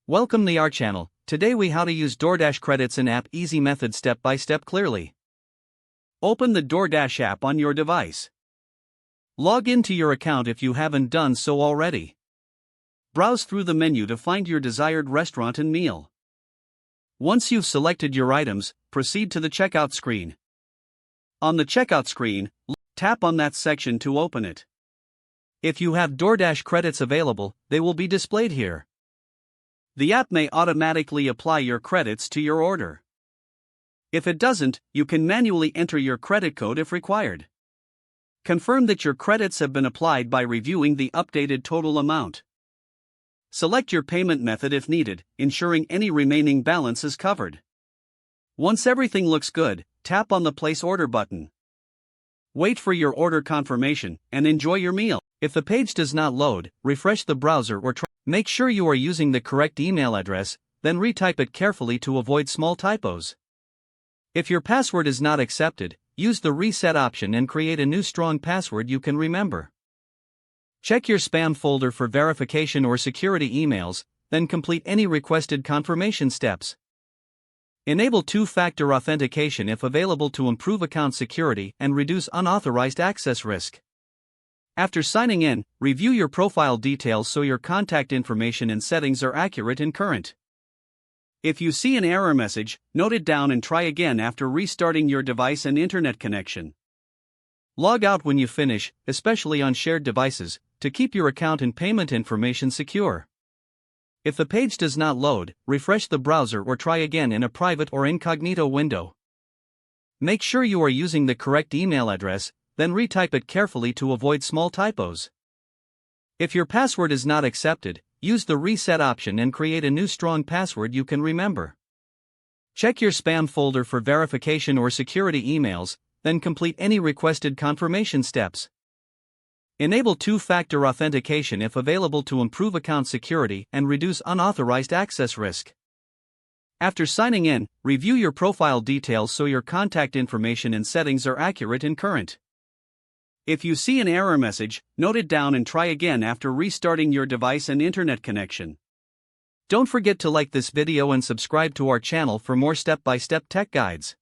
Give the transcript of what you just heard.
Welcome to our channel. Today we how to use DoorDash credits in app easy method step by step clearly. Open the DoorDash app on your device. Log into your account if you haven't done so already. Browse through the menu to find your desired restaurant and meal. Once you've selected your items, proceed to the checkout screen. On the checkout screen, tap on that section to open it. If you have DoorDash credits available, they will be displayed here. The app may automatically apply your credits to your order. If it doesn't, you can manually enter your credit code if required. Confirm that your credits have been applied by reviewing the updated total amount. Select your payment method if needed, ensuring any remaining balance is covered. Once everything looks good, tap on the Place Order button. Wait for your order confirmation and enjoy your meal. If the page does not load, refresh the browser or try. Make sure you are using the correct email address, then retype it carefully to avoid small typos. If your password is not accepted, use the reset option and create a new strong password you can remember. Check your spam folder for verification or security emails, then complete any requested confirmation steps. Enable two-factor authentication if available to improve account security and reduce unauthorized access risk. After signing in, review your profile details so your contact information and settings are accurate and current. If you see an error message, note it down and try again after restarting your device and internet connection. Log out when you finish, especially on shared devices, to keep your account and payment information secure. If the page does not load, refresh the browser or try again in a private or incognito window. Make sure you are using the correct email address, then retype it carefully to avoid small typos. If your password is not accepted, use the reset option and create a new strong password you can remember. Check your spam folder for verification or security emails, then complete any requested confirmation steps. Enable two-factor authentication if available to improve account security and reduce unauthorized access risk. After signing in, review your profile details so your contact information and settings are accurate and current. If you see an error message, note it down and try again after restarting your device and internet connection. Don't forget to like this video and subscribe to our channel for more step-by-step tech guides.